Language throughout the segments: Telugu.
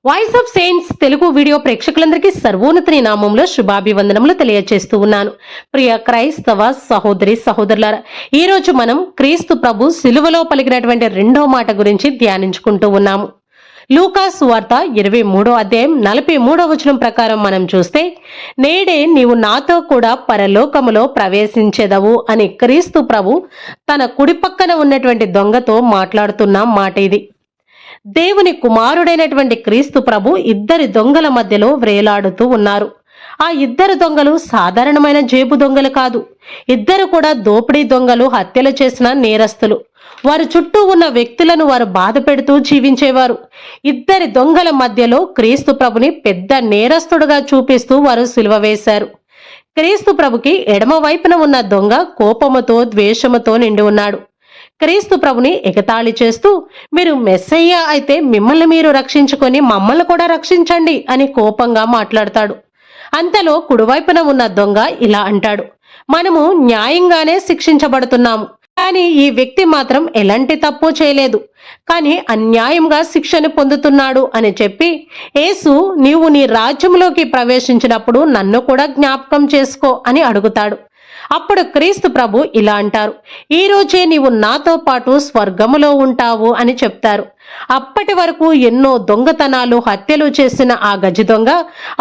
Voice of saints Telugu video ప్రేక్షకులందరికీ సర్వోన్నతిని నామంలో శుభాభివందనములు తెలియజేస్తూ ఉన్నాను. ప్రియ క్రైస్తవ సహోదరి సహోదరులారా, ఈ రోజు మనం క్రీస్తు ప్రభు సిలువలో పలికినటువంటి రెండో మాట గురించి ధ్యానించుకుంటూ ఉన్నాము. లూకా సువార్త 23వ అధ్యాయం 43వ వచనం ప్రకారం మనం చూస్తే, నేడే నీవు నాతో కూడా పరలోకములో ప్రవేశించెదవు అని క్రీస్తు ప్రభు తన కుడి పక్కన ఉన్నటువంటి దొంగతో మాట్లాడుతున్న మాట ఇది. దేవుని కుమారుడైనటువంటి క్రీస్తు ప్రభు ఇద్దరి దొంగల మధ్యలో వ్రేలాడుతూ ఉన్నారు. ఆ ఇద్దరు దొంగలు సాధారణమైన జేబు దొంగలు కాదు. ఇద్దరు కూడా దోపిడీ దొంగలు, హత్యలు చేసిన నేరస్తులు. వారి చుట్టూ ఉన్న వ్యక్తులను వారు బాధ పెడుతూ జీవించేవారు. ఇద్దరి దొంగల మధ్యలో క్రీస్తు ప్రభుని పెద్ద నేరస్తుడుగా చూపిస్తూ వారు సిలువ వేశారు. క్రీస్తు ప్రభుకి ఎడమ వైపున ఉన్న దొంగ కోపముతో, ద్వేషముతో నిండి ఉన్నాడు. క్రీస్తు ప్రభుని ఎగతాళి చేస్తూ, మీరు మెస్సయ్య అయితే మిమ్మల్ని మీరు రక్షించుకొని మమ్మల్ని కూడా రక్షించండి అని కోపంగా మాట్లాడతాడు. అంతలో కుడివైపున ఉన్న దొంగ ఇలా అంటాడు, మనము న్యాయంగానే శిక్షించబడుతున్నాము, కానీ ఈ వ్యక్తి మాత్రం ఎలాంటి తప్పు చేయలేదు, కానీ అన్యాయంగా శిక్షను పొందుతున్నాడు అని చెప్పి, యేసు నీవు నీ రాజ్యంలోకి ప్రవేశించినప్పుడు నన్ను కూడా జ్ఞాపకం చేసుకో అని అడుగుతాడు. అప్పుడు క్రీస్తు ప్రభు ఇలా అంటారు, ఈ రోజే నీవు నాతో పాటు స్వర్గములో ఉంటావు అని చెప్తారు. అప్పటి వరకు ఎన్నో దొంగతనాలు, హత్యలు చేసిన ఆ గజి దొంగ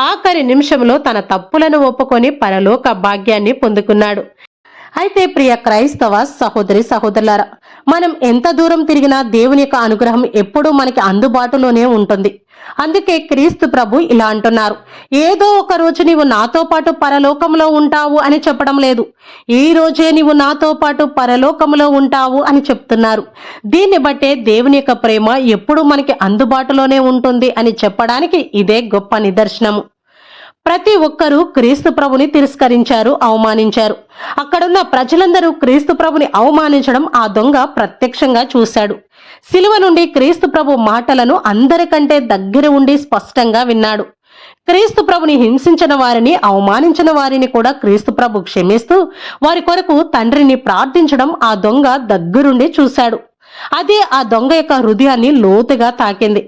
ఆఖరి నిమిషంలో తన తప్పులను ఒప్పుకొని పరలోక భాగ్యాన్ని పొందుకున్నాడు. అయితే ప్రియ క్రైస్తవ సహోదరి సహోదరులారా, మనం ఎంత దూరం తిరిగినా దేవుని యొక్క అనుగ్రహం ఎప్పుడూ మనకి అందుబాటులోనే ఉంటుంది. అందుకే క్రీస్తు ప్రభు ఇలా అంటున్నారు, ఏదో ఒక రోజు నీవు నాతో పాటు పరలోకంలో ఉంటావు అని చెప్పడం లేదు, ఈ రోజే నీవు నాతో పాటు పరలోకంలో ఉంటావు అని చెప్తున్నారు. దీన్ని బట్టే దేవుని యొక్క ప్రేమ ఎప్పుడు మనకి అందుబాటులోనే ఉంటుంది అని చెప్పడానికి ఇదే గొప్ప నిదర్శనము. ప్రతి ఒక్కరూ క్రీస్తు ప్రభుని తిరస్కరించారు, అవమానించారు. అక్కడున్న ప్రజలందరూ క్రీస్తు ప్రభుని అవమానించడం ఆ దొంగ ప్రత్యక్షంగా చూశాడు. సిలువ నుండి క్రీస్తు ప్రభు మాటలను అందరికంటే దగ్గర ఉండి స్పష్టంగా విన్నాడు. క్రీస్తు ప్రభుని హింసించిన వారిని, అవమానించిన వారిని కూడా క్రీస్తు ప్రభు క్షమిస్తూ వారి కొరకు తండ్రిని ప్రార్థించడం ఆ దొంగ దగ్గరుండి చూశాడు. అదే ఆ దొంగ యొక్క హృదయాన్ని లోతుగా తాకింది.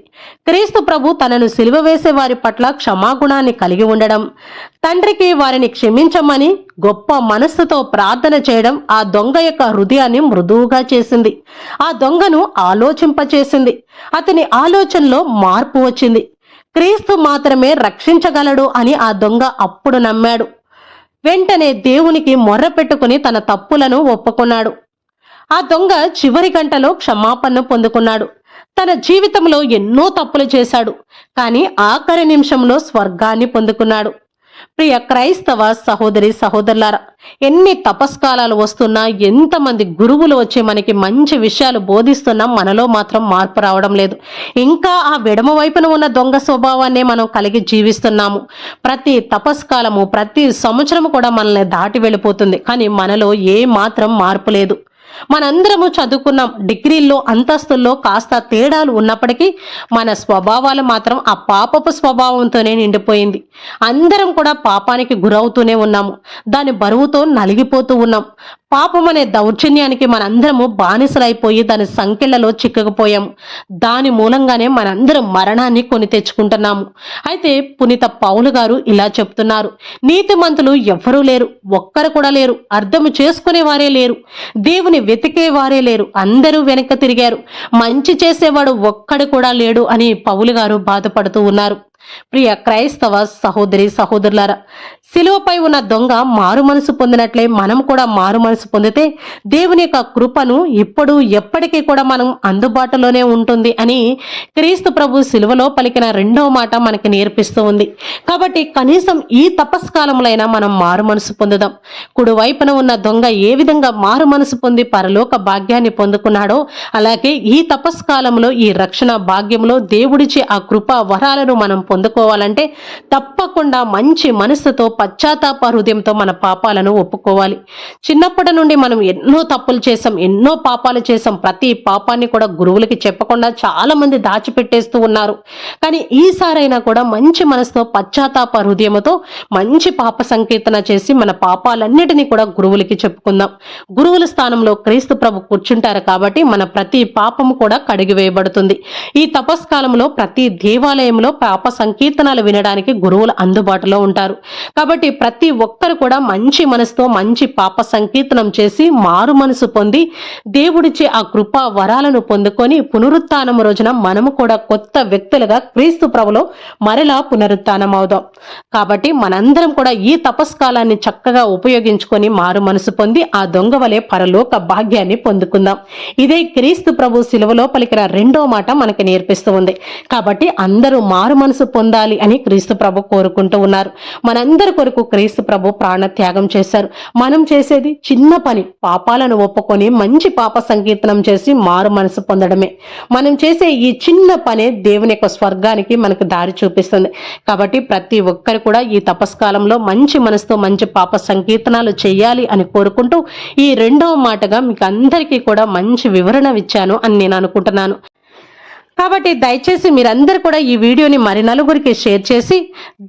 క్రీస్తు ప్రభు తనను సిలువ వేసే వారి పట్ల క్షమాగుణాన్ని కలిగి ఉండడం, తండ్రికి వారిని క్షమించమని గొప్ప మనస్సుతో ప్రార్థన చేయడం ఆ దొంగ యొక్క హృదయాన్ని మృదువుగా చేసింది. ఆ దొంగను ఆలోచింపచేసింది. అతని ఆలోచనలో మార్పు వచ్చింది. క్రీస్తు మాత్రమే రక్షించగలడు అని ఆ దొంగ అప్పుడు నమ్మాడు. వెంటనే దేవునికి మొర్ర పెట్టుకుని తన తప్పులను ఒప్పుకున్నాడు. ఆ దొంగ చివరి గంటలో క్షమాపణ పొందుకున్నాడు. తన జీవితంలో ఎన్నో తప్పులు చేశాడు, కానీ ఆఖరి నిమిషంలో స్వర్గాన్ని పొందుకున్నాడు. ప్రియ క్రైస్తవ సహోదరి సహోదరులారా, ఎన్ని తపస్కాలాలు వస్తున్నా, ఎంతమంది గురువులు వచ్చి మనకి మంచి విషయాలు బోధిస్తున్నా మనలో మాత్రం మార్పు రావడం లేదు. ఇంకా ఆ విడమ వైపున ఉన్న దొంగ స్వభావాన్నే మనం కలిగి జీవిస్తున్నాము. ప్రతి తపస్కాలము, ప్రతి సంవత్సరము కూడా మనల్ని దాటి వెళ్ళిపోతుంది, కానీ మనలో ఏ మాత్రం మార్పు లేదు. మనందరము చదువుకున్నాం, డిగ్రీల్లో, అంతస్తుల్లో కాస్త తేడాలు ఉన్నప్పటికీ మన స్వభావాలు మాత్రం ఆ పాపపు స్వభావంతోనే నిండిపోయింది. అందరం కూడా పాపానికి గురవుతూనే ఉన్నాము. దాని బరువుతో నలిగిపోతూ ఉన్నాం. పాపం అనే దౌర్జన్యానికి మనందరము బానిసలైపోయి దాని సంకెళ్లలో చిక్కుకుపోయాము. దాని మూలంగానే మనందరం మరణాన్ని కొని తెచ్చుకుంటున్నాము. అయితే పునీత పౌలు గారు ఇలా చెప్తున్నారు, నీతిమంతులు ఎవ్వరూ లేరు, ఒక్కరు కూడా లేరు, అర్థము చేసుకునే వారే లేరు, దేవుని వెతికే వారే లేరు, అందరూ వెనక్కి తిరిగారు, మంచి చేసేవాడు ఒక్కడు కూడా లేడు అని పౌలు గారు బాధపడుతూ ఉన్నారు. ప్రియ క్రైస్తవ సహోదరి సహోదరులారా, శిలువపై ఉన్న దొంగ మారు మనసు పొందినట్లే మనం కూడా మారు మనసు పొందితే దేవుని యొక్క కృపను ఇప్పుడు ఎప్పటికీ కూడా మనం అందుబాటులోనే ఉంటుంది అని క్రీస్తు ప్రభు శిలువలో పలికిన రెండవ మాట మనకి నేర్పిస్తూ ఉంది. కాబట్టి కనీసం ఈ తపస్కాలంలో మనం మారు మనసు పొందుదాం. కుడివైపున ఉన్న దొంగ ఏ విధంగా మారు మనసు పొంది పరలోక భాగ్యాన్ని పొందుకున్నాడో, అలాగే ఈ తపస్కాలంలో, ఈ రక్షణ భాగ్యంలో దేవుడిచ్చే ఆ కృపా వరాలను మనం పొందుకోవాలంటే తప్పకుండా మంచి మనసుతో పశ్చాత్తాప హృదయంతో మన పాపాలను ఒప్పుకోవాలి. చిన్నప్పటి నుండి మనం ఎన్నో తప్పులు చేసాం, ఎన్నో పాపాలు చేసాం. ప్రతి పాపాన్ని కూడా గురువులకి చెప్పకుండా చాలా మంది దాచిపెట్టేస్తూ ఉన్నారు. కానీ ఈసారైనా కూడా మంచి మనసుతో పశ్చాత్తాప హృదయంతో మంచి పాప సంకీర్తన చేసి మన పాపాలన్నిటినీ కూడా గురువులకి చెప్పుకుందాం. గురువుల స్థానంలో క్రీస్తు ప్రభు కూర్చుంటారు కాబట్టి మన ప్రతి పాపము కూడా కడిగివేయబడుతుంది. ఈ తపస్కాలంలో ప్రతి దేవాలయంలో పాప సంకీర్తనలు వినడానికి గురువులు అందుబాటులో ఉంటారు. కాబట్టి ప్రతి ఒక్కరు కూడా మంచి మనసుతో మంచి పాప సంకీర్తనం చేసి మారు మనసు పొంది దేవుడిచ్చే ఆ కృపా వరాలను పొందుకొని పునరుత్థానం రోజున మనము కూడా కొత్త వ్యక్తులుగా క్రీస్తు ప్రభులో మరలా పునరుత్థానం అవుదాం. కాబట్టి మనందరం కూడా ఈ తపస్కాలాన్ని చక్కగా ఉపయోగించుకొని మారు మనసు పొంది ఆ దొంగ వలె పరలోక భాగ్యాన్ని పొందుకుందాం. ఇదే క్రీస్తు ప్రభు సిలువలో పలికిన రెండో మాట మనకి నేర్పిస్తూ ఉంది. కాబట్టి అందరూ మారు మనసు పొందాలి అని క్రీస్తు ప్రభు కోరుకుంటూ ఉన్నారు. మనందరి కొరకు క్రీస్తు ప్రభు ప్రాణ త్యాగం చేశారు. మనం చేసేది చిన్న పని, పాపాలను ఒప్పుకొని మంచి పాప సంకీర్తనం చేసి మారు మనసు పొందడమే. మనం చేసే ఈ చిన్న పనే దేవుని యొక్క స్వర్గానికి మనకు దారి చూపిస్తుంది. కాబట్టి ప్రతి ఒక్కరు కూడా ఈ తపస్కాలంలో మంచి మనసుతో మంచి పాప సంకీర్తనాలు చేయాలి అని కోరుకుంటూ ఈ రెండవ మాటగా మీకు అందరికీ కూడా మంచి వివరణ ఇచ్చాను అని నేను అనుకుంటున్నాను. కాబట్టి దయచేసి మీరందరూ కూడా ఈ వీడియోని మరి నలుగురికి షేర్ చేసి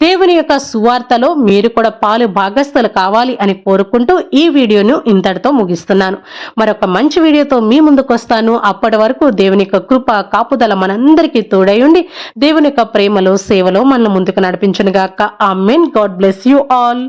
దేవుని యొక్క సువార్తలో మీరు కూడా పాలు భాగస్థులు కావాలి అని కోరుకుంటూ ఈ వీడియోను ఇంతటితో ముగిస్తున్నాను. మరొక మంచి వీడియోతో మీ ముందుకు వస్తాను. అప్పటి వరకు దేవుని యొక్క కృప కాపుదల మనందరికీ తోడై ఉండి దేవుని యొక్క ప్రేమలో సేవలో మనల్ని ముందుకు నడిపించునుగాక. Amen. God bless you all.